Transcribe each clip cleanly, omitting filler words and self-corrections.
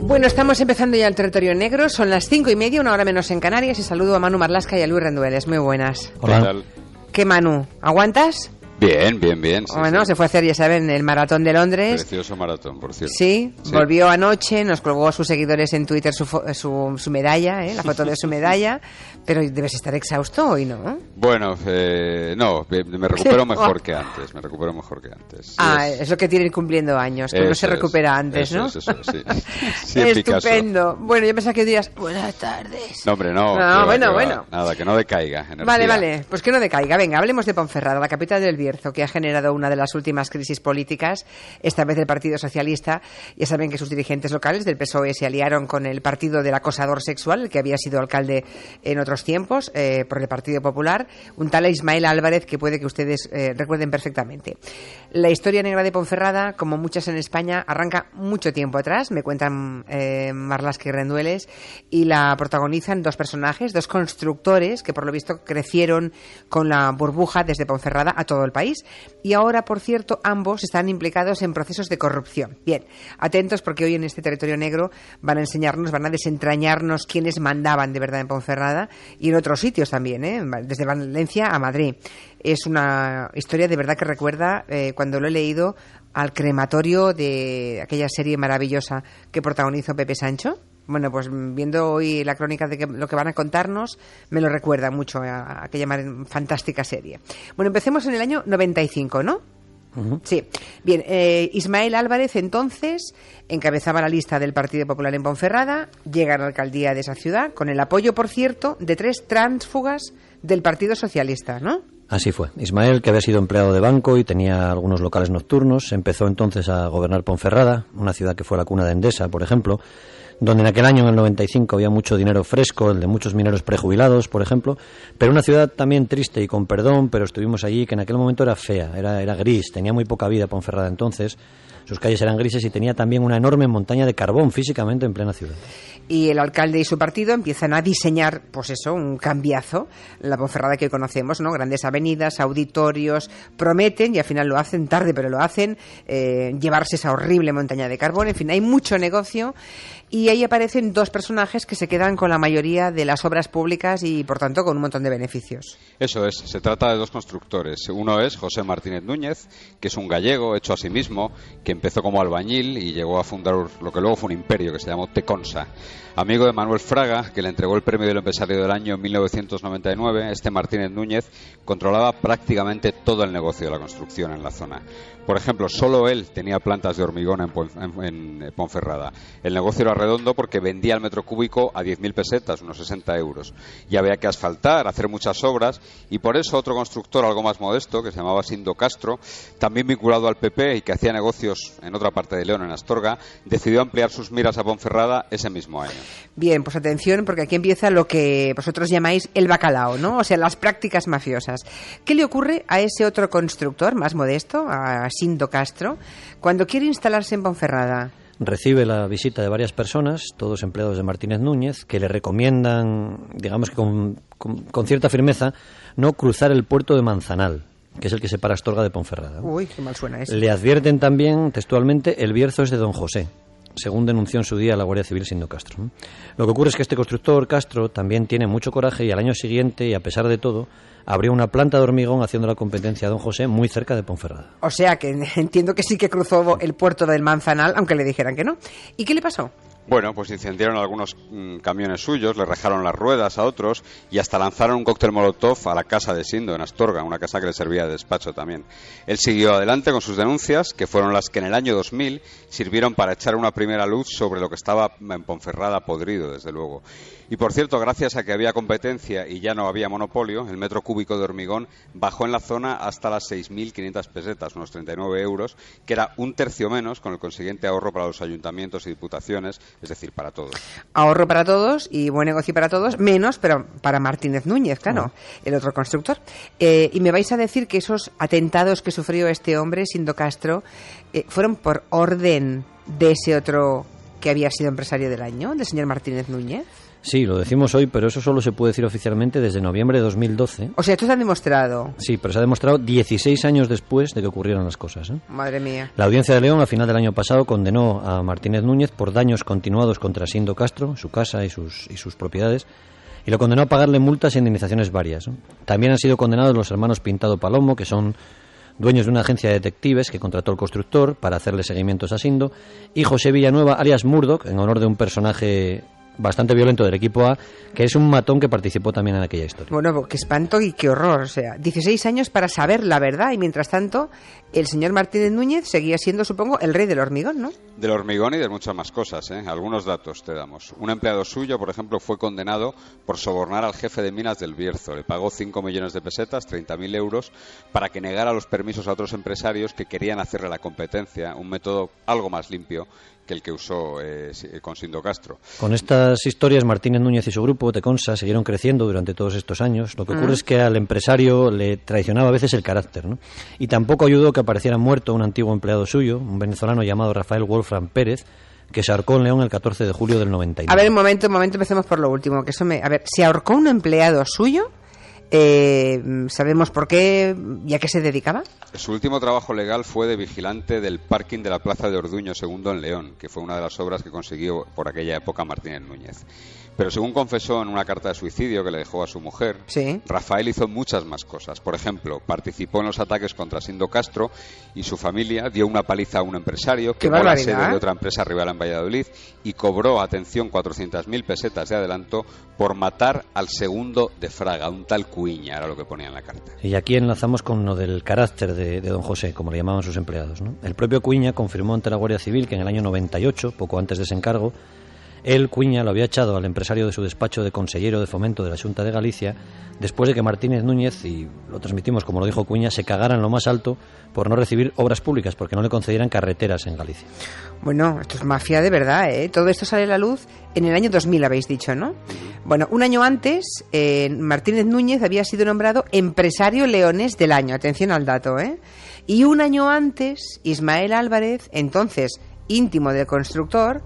Bueno, estamos empezando ya el territorio negro, son las 5:30, una hora menos en Canarias, y saludo a Manu Marlasca y a Luis Rendueles. Muy buenas. Hola. ¿Qué tal? ¿Qué, Manu? ¿Aguantas? Bien. Sí, bueno, sí. Se fue a hacer, ya saben, el maratón de Londres. Precioso maratón, por cierto. Sí, volvió anoche, nos colgó a sus seguidores en Twitter su medalla, la foto de su medalla, pero debes estar exhausto hoy, ¿no? Bueno, no, me recupero mejor que antes, Sí, es lo que tienen cumpliendo años, que uno se recupera antes, ¿no? Eso, sí. Sí, estupendo. Bueno, yo pensaba que dirías, buenas tardes. No, hombre, no. Bueno. Nada, que no decaiga energía. Vale, pues que no decaiga. Venga, hablemos de Ponferrada, la capital del Bierzo, que ha generado una de las últimas crisis políticas, esta vez del Partido Socialista. Ya saben que sus dirigentes locales del PSOE se aliaron con el partido del acosador sexual, el que había sido alcalde en otros tiempos, por el Partido Popular, un tal Ismael Álvarez, que puede que ustedes recuerden perfectamente. La historia negra de Ponferrada, como muchas en España, arranca mucho tiempo atrás, me cuentan Marlasca y Rendueles, y la protagonizan dos personajes, dos constructores que por lo visto crecieron con la burbuja desde Ponferrada a todo el país. Y ahora, por cierto, ambos están implicados en procesos de corrupción. Bien, atentos, porque hoy en este territorio negro van a desentrañarnos quiénes mandaban de verdad en Ponferrada y en otros sitios también, desde Valencia a Madrid. Es una historia de verdad que recuerda, cuando lo he leído, al crematorio de aquella serie maravillosa que protagonizó Pepe Sancho. Bueno, pues viendo hoy la crónica de lo que van a contarnos, me lo recuerda mucho a aquella fantástica serie. Bueno, empecemos en el año 95, ¿no? Uh-huh. Sí. Bien, Ismael Álvarez entonces encabezaba la lista del Partido Popular en Ponferrada, llega a la alcaldía de esa ciudad, con el apoyo, por cierto, de 3 tránsfugas del Partido Socialista, ¿no? Así fue. Ismael, que había sido empleado de banco y tenía algunos locales nocturnos, empezó entonces a gobernar Ponferrada, una ciudad que fue la cuna de Endesa, por ejemplo, donde en aquel año, en el 95, había mucho dinero fresco, el de muchos mineros prejubilados, por ejemplo, pero una ciudad también triste y con perdón, pero estuvimos allí, que en aquel momento era fea, era gris, tenía muy poca vida Ponferrada entonces, sus calles eran grises y tenía también una enorme montaña de carbón físicamente en plena ciudad. Y el alcalde y su partido empiezan a diseñar, pues eso, un cambiazo, la Ponferrada que hoy conocemos, ¿no? Grandes avenidas, auditorios, prometen, y al final lo hacen tarde, pero lo hacen, llevarse esa horrible montaña de carbón, en fin, hay mucho negocio, y ahí aparecen 2 personajes que se quedan con la mayoría de las obras públicas y, por tanto, con un montón de beneficios. Eso es, se trata de 2 constructores. Uno es José Martínez Núñez, que es un gallego hecho a sí mismo, que empezó como albañil y llegó a fundar lo que luego fue un imperio que se llamó Teconsa. Amigo de Manuel Fraga, que le entregó el premio del empresario del año en 1999, este Martínez Núñez controlaba prácticamente todo el negocio de la construcción en la zona. Por ejemplo, solo él tenía plantas de hormigón en Ponferrada. El negocio era redondo porque vendía el metro cúbico a 10.000 pesetas, unos 60 euros. Y había que asfaltar, hacer muchas obras, y por eso otro constructor algo más modesto, que se llamaba Sindo Castro, también vinculado al PP y que hacía negocios en otra parte de León, en Astorga, decidió ampliar sus miras a Ponferrada ese mismo año. Bien, pues atención, porque aquí empieza lo que vosotros llamáis el bacalao, ¿no? O sea, las prácticas mafiosas. ¿Qué le ocurre a ese otro constructor más modesto, a Sindo Castro, cuando quiere instalarse en Ponferrada? Recibe la visita de varias personas, todos empleados de Martínez Núñez, que le recomiendan, digamos que con cierta firmeza, no cruzar el puerto de Manzanal, que es el que separa Astorga de Ponferrada. Uy, qué mal suena eso. Le advierten también, textualmente, el Bierzo es de Don José, según denunció en su día la Guardia Civil Sindo Castro. Lo que ocurre es que este constructor, Castro, también tiene mucho coraje y al año siguiente, y a pesar de todo, abrió una planta de hormigón haciendo la competencia a Don José muy cerca de Ponferrada. O sea que entiendo que sí que cruzó el puerto del Manzanal, aunque le dijeran que no. ¿Y qué le pasó? Bueno, pues incendiaron algunos camiones suyos, le rajaron las ruedas a otros y hasta lanzaron un cóctel molotov a la casa de Sindo en Astorga, una casa que le servía de despacho también. Él siguió adelante con sus denuncias, que fueron las que en el año 2000 sirvieron para echar una primera luz sobre lo que estaba en Ponferrada podrido, desde luego. Y por cierto, gracias a que había competencia y ya no había monopolio, el metro cúbico de hormigón bajó en la zona hasta las 6.500 pesetas, unos 39 euros, que era un tercio menos, con el consiguiente ahorro para los ayuntamientos y diputaciones, es decir, para todos. Ahorro para todos y buen negocio para todos, menos pero para Martínez Núñez, claro, el otro constructor. Y me vais a decir que esos atentados que sufrió este hombre, Sindo Castro, fueron por orden de ese otro que había sido empresario del año, del señor Martínez Núñez. Sí, lo decimos hoy, pero eso solo se puede decir oficialmente desde noviembre de 2012. O sea, esto se ha demostrado. Sí, pero se ha demostrado 16 años después de que ocurrieran las cosas, ¿eh? Madre mía. La Audiencia de León, a final del año pasado, condenó a Martínez Núñez por daños continuados contra Sindo Castro, su casa y sus propiedades, y lo condenó a pagarle multas e indemnizaciones varias, ¿no? También han sido condenados los hermanos Pintado Palomo, que son dueños de una agencia de detectives que contrató el constructor para hacerle seguimientos a Sindo, y José Villanueva, alias Murdoch, en honor de un personaje bastante violento del equipo A, que es un matón que participó también en aquella historia. Bueno, qué espanto y qué horror. O sea, 16 años para saber la verdad y mientras tanto el señor Martínez Núñez seguía siendo, supongo, el rey del hormigón, ¿no? Del hormigón y de muchas más cosas, ¿eh? Algunos datos te damos. Un empleado suyo, por ejemplo, fue condenado por sobornar al jefe de minas del Bierzo. Le pagó 5 millones de pesetas, 30.000 euros, para que negara los permisos a otros empresarios que querían hacerle la competencia, un método algo más limpio que el que usó con Sindo Castro. Con estas historias, Martínez Núñez y su grupo, Teconsa, siguieron creciendo durante todos estos años. Lo que ocurre es que al empresario le traicionaba a veces el carácter, ¿no? Y tampoco ayudó que apareciera muerto un antiguo empleado suyo, un venezolano llamado Rafael Wolfram Pérez, que se ahorcó en León el 14 de julio del 99. A ver, un momento, empecemos por lo último. Que eso me... A ver, ¿se ahorcó un empleado suyo? ¿Sabemos por qué y a qué se dedicaba? Su último trabajo legal fue de vigilante del parking de la Plaza de Orduño II en León, que fue una de las obras que consiguió por aquella época Martínez Núñez. Pero según confesó en una carta de suicidio que le dejó a su mujer, sí, Rafael hizo muchas más cosas. Por ejemplo, participó en los ataques contra Sindo Castro y su familia, dio una paliza a un empresario, quemó la sede de otra empresa rival en Valladolid y cobró, atención, 400.000 pesetas de adelanto por matar al segundo de Fraga, un tal Cuiña, era lo que ponía en la carta. Y aquí enlazamos con lo del carácter de don José, como le llamaban sus empleados, ¿no? El propio Cuiña confirmó ante la Guardia Civil que en el año 98, poco antes de ese encargo, él, Cuiña, lo había echado al empresario de su despacho de consellero de fomento de la Xunta de Galicia después de que Martínez Núñez, y lo transmitimos como lo dijo Cuiña, se cagara en lo más alto por no recibir obras públicas, porque no le concedieran carreteras en Galicia. Bueno, esto es mafia de verdad, ¿eh? Todo esto sale a la luz en el año 2000, habéis dicho, ¿no? Bueno, un año antes, Martínez Núñez había sido nombrado empresario leonés del año, atención al dato, ¿eh? Y un año antes, Ismael Álvarez, entonces íntimo del constructor,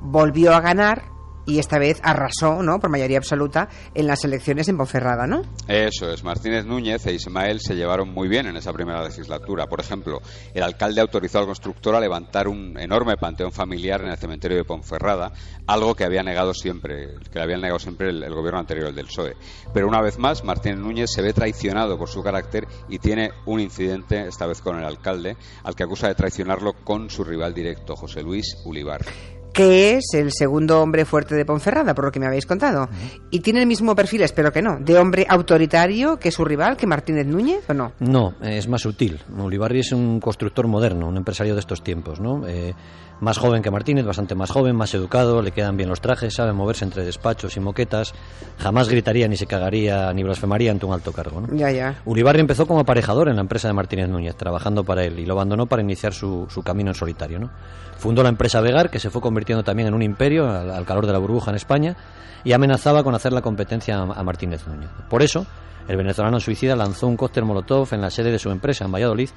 volvió a ganar y esta vez arrasó, ¿no?, por mayoría absoluta en las elecciones en Ponferrada, ¿no? Eso es, Martínez Núñez e Ismael se llevaron muy bien en esa primera legislatura. Por ejemplo, el alcalde autorizó al constructor a levantar un enorme panteón familiar en el cementerio de Ponferrada, algo que le había negado siempre el gobierno anterior, el del PSOE. Pero una vez más, Martínez Núñez se ve traicionado por su carácter y tiene un incidente, esta vez con el alcalde, al que acusa de traicionarlo con su rival directo, José Luis Ulibarri, que es el segundo hombre fuerte de Ponferrada, por lo que me habéis contado. ¿Y tiene el mismo perfil, espero que no, de hombre autoritario que su rival, que Martínez Núñez, o no? No, es más sutil. Ulibarri es un constructor moderno, un empresario de estos tiempos, ¿no? Más joven que Martínez, bastante más joven, más educado, le quedan bien los trajes, sabe moverse entre despachos y moquetas, jamás gritaría ni se cagaría ni blasfemaría ante un alto cargo, ¿no? Ya. Ulibarri empezó como aparejador en la empresa de Martínez Núñez, trabajando para él, y lo abandonó para iniciar su camino en solitario, ¿no? Fundó la empresa Vegar, que se fue convirtiendo también en un imperio al calor de la burbuja en España, y amenazaba con hacer la competencia a Martínez Núñez. Por eso, el venezolano suicida lanzó un cóctel molotov en la sede de su empresa en Valladolid,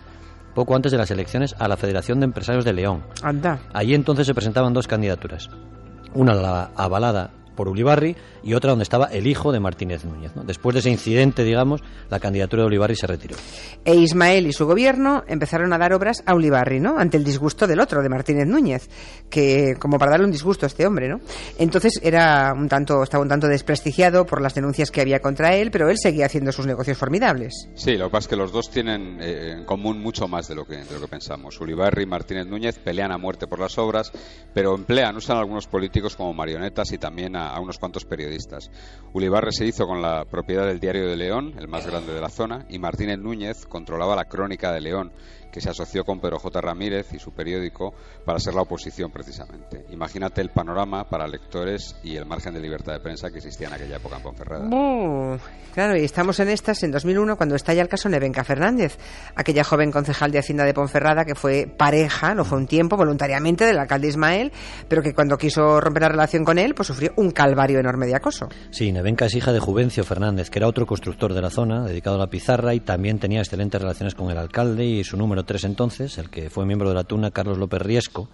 poco antes de las elecciones a la Federación de Empresarios de León. Anda. Allí entonces se presentaban dos candidaturas, una la avalada por Ulibarri y otra donde estaba el hijo de Martínez Núñez, ¿no? Después de ese incidente, digamos, la candidatura de Ulibarri se retiró. E Ismael y su gobierno empezaron a dar obras a Ulibarri, ¿no?, ante el disgusto del otro, de Martínez Núñez, que como para darle un disgusto a este hombre, ¿no? Entonces estaba un tanto desprestigiado por las denuncias que había contra él, pero él seguía haciendo sus negocios formidables. Sí, lo que pasa es que los dos tienen en común mucho más de lo que pensamos. Ulibarri y Martínez Núñez pelean a muerte por las obras, pero usan a algunos políticos como marionetas y también a unos cuantos periodistas. Ulibarri se hizo con la propiedad del Diario de León, el más grande de la zona, y Martínez Núñez controlaba la Crónica de León, que se asoció con Pedro J. Ramírez y su periódico para ser la oposición precisamente. Imagínate el panorama para lectores y el margen de libertad de prensa que existía en aquella época en Ponferrada. Claro, y estamos en 2001 cuando estalla el caso Nevenka Fernández, aquella joven concejal de Hacienda de Ponferrada que fue pareja, lo fue un tiempo voluntariamente, del alcalde Ismael, pero que cuando quiso romper la relación con él, pues sufrió un calvario enorme de acoso. Sí, Nevenka es hija de Juvencio Fernández, que era otro constructor de la zona, dedicado a la pizarra, y también tenía excelentes relaciones con el alcalde y su número 3 entonces, el que fue miembro de la Tuna, Carlos López Riesco,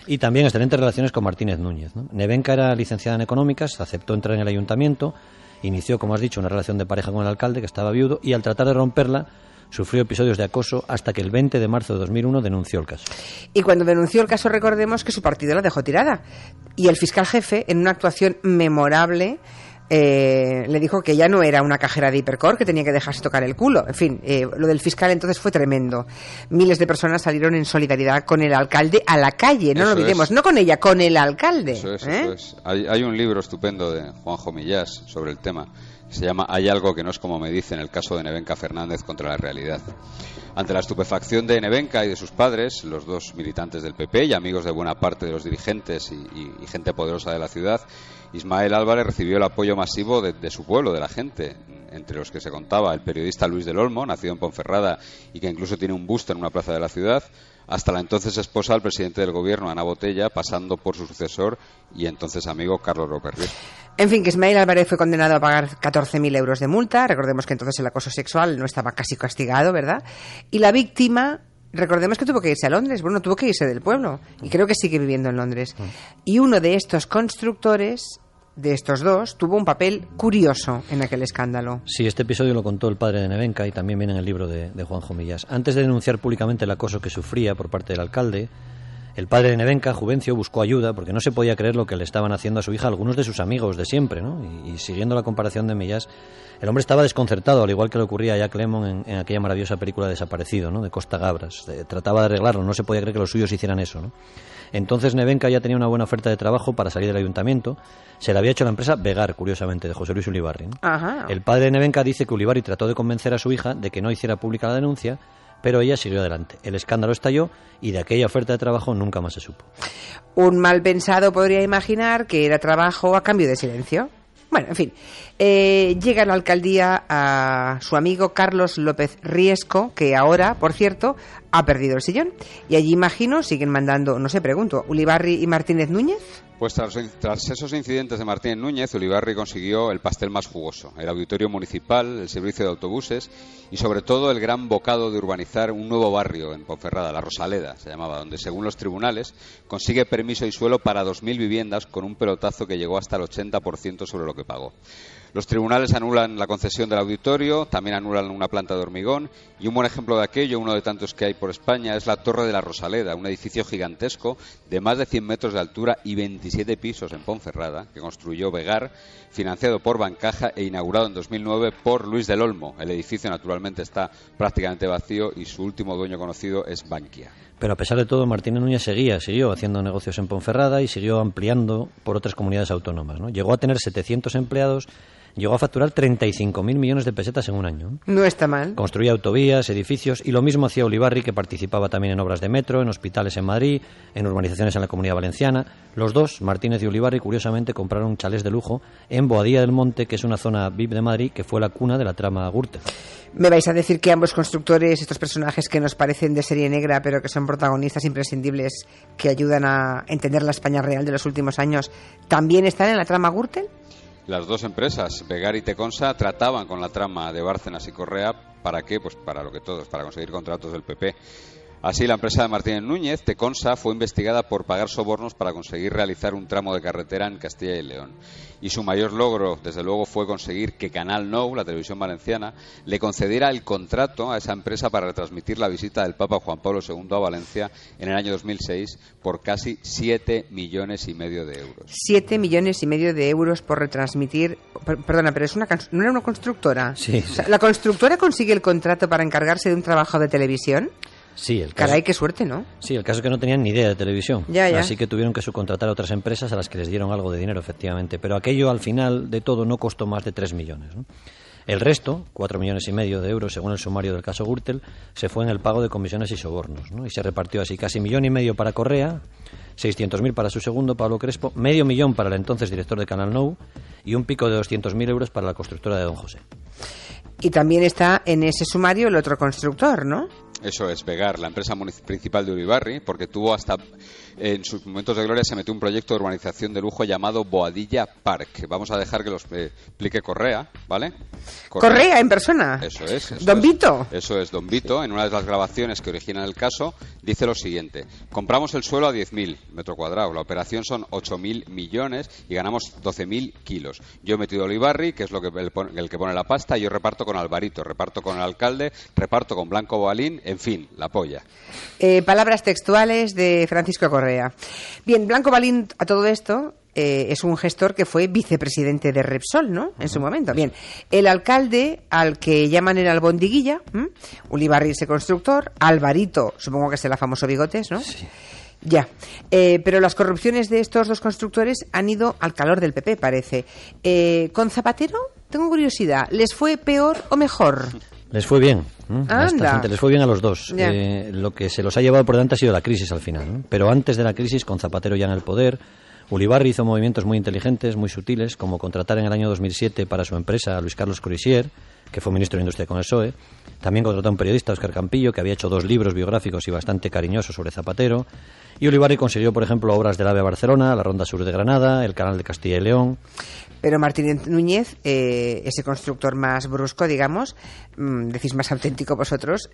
Y también excelentes relaciones con Martínez Núñez, ¿no? Nevenka era licenciada en Económicas, aceptó entrar en el ayuntamiento, inició, como has dicho, una relación de pareja con el alcalde, que estaba viudo, y al tratar de romperla, sufrió episodios de acoso hasta que el 20 de marzo de 2001 denunció el caso. Y cuando denunció el caso, recordemos que su partido la dejó tirada. Y el fiscal jefe, en una actuación memorable, le dijo que ya no era una cajera de Hipercor, que tenía que dejarse tocar el culo. En fin, lo del fiscal entonces fue tremendo. Miles de personas salieron en solidaridad con el alcalde a la calle, no lo olvidemos, no con ella, con el alcalde. Eso es. Hay un libro estupendo de Juanjo Millás sobre el tema, que se llama Hay algo que no es como me dicen, el caso de Nevenka Fernández contra la realidad. Ante la estupefacción de Nevenka y de sus padres, los dos militantes del PP y amigos de buena parte de los dirigentes y gente poderosa de la ciudad, Ismael Álvarez recibió el apoyo masivo de su pueblo, de la gente, entre los que se contaba el periodista Luis del Olmo, nacido en Ponferrada y que incluso tiene un busto en una plaza de la ciudad, hasta la entonces esposa del presidente del gobierno, Ana Botella, pasando por su sucesor y entonces amigo Carlos López Riesco. En fin, que Ismael Álvarez fue condenado a pagar 14.000 euros de multa. Recordemos que entonces el acoso sexual no estaba casi castigado, ¿verdad? Y la víctima, recordemos que tuvo que irse a Londres. Bueno, tuvo que irse del pueblo y creo que sigue viviendo en Londres. Y uno de estos constructores, de estos dos, tuvo un papel curioso en aquel escándalo. Sí, este episodio lo contó el padre de Nevenka y también viene en el libro de Juanjo Millás. Antes de denunciar públicamente el acoso que sufría por parte del alcalde, el padre de Nevenka, Juvencio, buscó ayuda porque no se podía creer lo que le estaban haciendo a su hija algunos de sus amigos de siempre, ¿no? Y siguiendo la comparación de Millás, el hombre estaba desconcertado, al igual que le ocurría a Jack Lemmon en aquella maravillosa película Desaparecido, ¿no? De Costa Gabras. Trataba de arreglarlo, no se podía creer que los suyos hicieran eso, ¿no? Entonces Nevenka ya tenía una buena oferta de trabajo para salir del ayuntamiento. Se la había hecho la empresa Vegar, curiosamente, de José Luis Ulibarri, ¿no? Ajá. El padre de Nevenka dice que Ulibarri trató de convencer a su hija de que no hiciera pública la denuncia, pero ella siguió adelante. El escándalo estalló y de aquella oferta de trabajo nunca más se supo. Un mal pensado podría imaginar que era trabajo a cambio de silencio. Bueno, en fin, llega a la alcaldía a su amigo Carlos López Riesco, que ahora, por cierto, ha perdido el sillón. Y allí, imagino, siguen mandando, no sé, pregunto, Ulibarri y Martínez Núñez. Pues tras esos incidentes de Martínez Núñez, Ulibarri consiguió el pastel más jugoso, el auditorio municipal, el servicio de autobuses y sobre todo el gran bocado de urbanizar un nuevo barrio en Ponferrada, La Rosaleda se llamaba, donde según los tribunales consigue permiso y suelo para 2.000 viviendas con un pelotazo que llegó hasta el 80% sobre lo que pagó. Los tribunales anulan la concesión del auditorio, también anulan una planta de hormigón y un buen ejemplo de aquello, uno de tantos que hay por España, es la Torre de la Rosaleda, un edificio gigantesco de más de 100 metros de altura y 27 pisos en Ponferrada, que construyó Vegar, financiado por Bancaja e inaugurado en 2009 por Luis del Olmo. El edificio naturalmente está prácticamente vacío y su último dueño conocido es Bankia. Pero a pesar de todo, Martínez Núñez siguió haciendo negocios en Ponferrada y siguió ampliando por otras comunidades autónomas, ¿no? Llegó a tener 700 empleados, llegó a facturar 35.000 millones de pesetas en un año. No está mal. Construía autovías, edificios y lo mismo hacía Ulibarri, que participaba también en obras de metro, en hospitales en Madrid, en urbanizaciones en la Comunidad Valenciana. Los dos, Martínez y Ulibarri, curiosamente compraron chalés de lujo en Boadilla del Monte, que es una zona VIP de Madrid que fue la cuna de la trama Gürtel. ¿Me vais a decir que ambos constructores, estos personajes que nos parecen de serie negra, pero que son protagonistas imprescindibles que ayudan a entender la España real de los últimos años, también están en la trama Gürtel? Las dos empresas, Vegar y Teconsa, trataban con la trama de Bárcenas y Correa. ¿Para qué? Pues para lo que todos, para conseguir contratos del PP. Así, la empresa de Martínez Núñez, Teconsa, fue investigada por pagar sobornos para conseguir realizar un tramo de carretera en Castilla y León. Y su mayor logro, desde luego, fue conseguir que Canal Nou, la televisión valenciana, le concediera el contrato a esa empresa para retransmitir la visita del Papa Juan Pablo II a Valencia en el año 2006 por casi 7,5 millones de euros. 7,5 millones de euros por retransmitir. Perdona, pero ¿no era una constructora? Sí. O sea, ¿la constructora consigue el contrato para encargarse de un trabajo de televisión? Sí, el caso, caray, qué suerte, ¿no? Sí, el caso es que no tenían ni idea de televisión. Ya. Así que tuvieron que subcontratar a otras empresas a las que les dieron algo de dinero, efectivamente. Pero aquello, al final de todo, no costó más de 3 millones, ¿no? El resto, 4,5 millones de euros, según el sumario del caso Gürtel, se fue en el pago de comisiones y sobornos, ¿no? Y se repartió así casi 1,5 millones para Correa, 600.000 para su segundo, Pablo Crespo, 500.000 para el entonces director de Canal Nou y un pico de 200.000 euros para la constructora de Don José. Y también está en ese sumario el otro constructor, ¿no? Eso es, Vegar, la empresa principal de Ulibarri, porque tuvo hasta en sus momentos de gloria se metió un proyecto de urbanización de lujo llamado Boadilla Park. Vamos a dejar que los explique Correa, ¿vale? Correa en persona. Eso es. Don Vito. Eso es, Don Vito, en una de las grabaciones que originan el caso, dice lo siguiente: compramos el suelo a 10.000 metros cuadrados, la operación son 8.000 millones y ganamos 12.000 kilos. Yo he metido a Olivarri, que es el que pone la pasta, y yo reparto con Alvarito, reparto con el alcalde, reparto con Blanco Boalín, en fin, la polla. Palabras textuales de Francisco Correa. Bien, Blanco Boalín, a todo esto, es un gestor que fue vicepresidente de Repsol, ¿no? En su momento. Bien, el alcalde, al que llaman el albondiguilla, Ulibarri, ese constructor, Alvarito, supongo que es el famoso Bigotes, ¿no? Sí. Ya, pero las corrupciones de estos dos constructores han ido al calor del PP, parece. ¿Con Zapatero? Tengo curiosidad, ¿les fue peor o mejor? Les fue bien, a esta gente, les fue bien a los dos. Yeah. Lo que se los ha llevado por delante ha sido la crisis al final, ¿no? Pero antes de la crisis, con Zapatero ya en el poder, Ulibarri hizo movimientos muy inteligentes, muy sutiles, como contratar en el año 2007 para su empresa a Luis Carlos Courisier, que fue ministro de Industria con el PSOE. También contrató a un periodista, Óscar Campillo, que había hecho 2 libros biográficos y bastante cariñosos sobre Zapatero. Y Ulibarri consiguió, por ejemplo, obras del AVE a Barcelona, la Ronda Sur de Granada, el Canal de Castilla y León. Pero Martínez Núñez, ese constructor más brusco, digamos, decís más auténtico vosotros,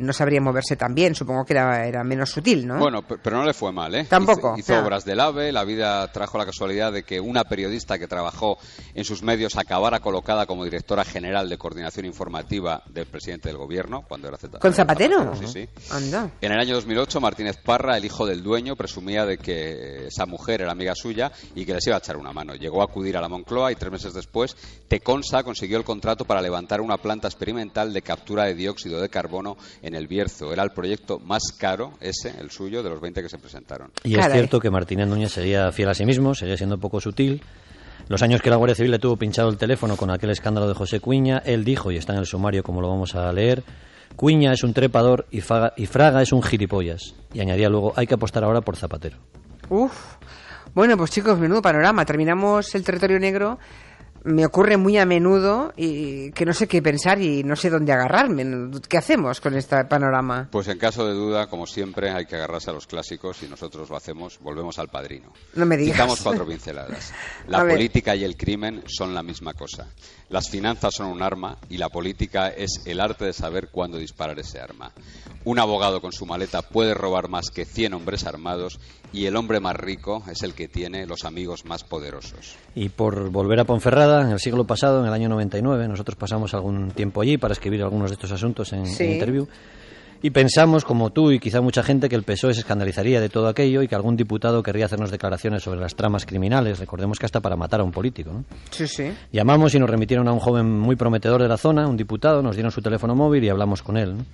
no sabría moverse tan bien. Supongo que era menos sutil, ¿no? Bueno, pero no le fue mal, ¿eh? Tampoco. Hizo obras del AVE. La vida trajo la casualidad de que una periodista que trabajó en sus medios acabara colocada como directora general de coordinación informativa del presidente del gobierno, cuando era ¿Con Zapatero? Sí. Anda. En el año 2008, Martínez Parra, el hijo del dueño, presumía de que esa mujer era amiga suya y que les iba a echar una mano. Llegó a acudir a la Moncloa y 3 meses después, Teconsa consiguió el contrato para levantar una planta experimental de captura de dióxido de carbono en el Bierzo. Era el proyecto más caro, el suyo, de los 20 que se presentaron. Y es cierto que Martínez Núñez seguía fiel a sí mismo, seguía siendo poco sutil. Los años que la Guardia Civil le tuvo pinchado el teléfono con aquel escándalo de José Cuiña, él dijo, y está en el sumario como lo vamos a leer: Cuiña es un trepador y Fraga es un gilipollas. Y añadía luego: hay que apostar ahora por Zapatero. Uf. Bueno, pues chicos, menudo panorama. Terminamos el territorio negro. Me ocurre muy a menudo y que no sé qué pensar y no sé dónde agarrarme. ¿Qué hacemos con este panorama? Pues en caso de duda, como siempre, hay que agarrarse a los clásicos y nosotros lo hacemos. Volvemos al Padrino. No me digas. Citamos 4 pinceladas. La política y el crimen son la misma cosa. Las finanzas son un arma y la política es el arte de saber cuándo disparar ese arma. Un abogado con su maleta puede robar más que 100 hombres armados y el hombre más rico es el que tiene los amigos más poderosos. Y por volver a Ponferrada, en el siglo pasado, en el año 99, nosotros pasamos algún tiempo allí para escribir algunos de estos asuntos en Interview. Y pensamos, como tú y quizá mucha gente, que el PSOE se escandalizaría de todo aquello y que algún diputado querría hacernos declaraciones sobre las tramas criminales. Recordemos que hasta para matar a un político, ¿no? Sí, sí. Llamamos y nos remitieron a un joven muy prometedor de la zona, un diputado, nos dieron su teléfono móvil y hablamos con él, ¿no?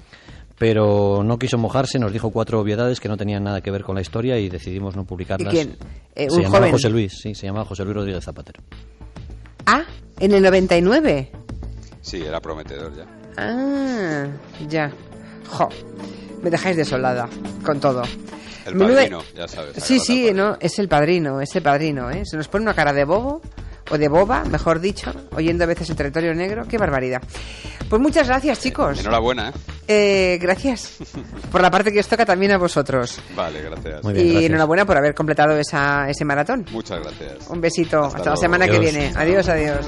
Pero no quiso mojarse, nos dijo 4 obviedades que no tenían nada que ver con la historia y decidimos no publicarlas. ¿Y quién? Se llamaba José Luis, sí, se llamaba José Luis Rodríguez Zapatero. Ah, ¿en el 99? Sí, era prometedor ya. Ah, ya. Jo, me dejáis desolada con todo. El padrino, ya sabes. Sí, no, es el padrino, ¿eh? Se nos pone una cara de bobo, o de boba, mejor dicho, oyendo a veces el territorio negro. ¡Qué barbaridad! Pues muchas gracias, chicos. Enhorabuena, gracias por la parte que os toca también a vosotros. Vale, gracias. Muy bien, y gracias. enhorabuena por haber completado ese maratón. Muchas gracias. Un besito. Hasta la luego. semana que Adiós. viene. Adiós, adiós.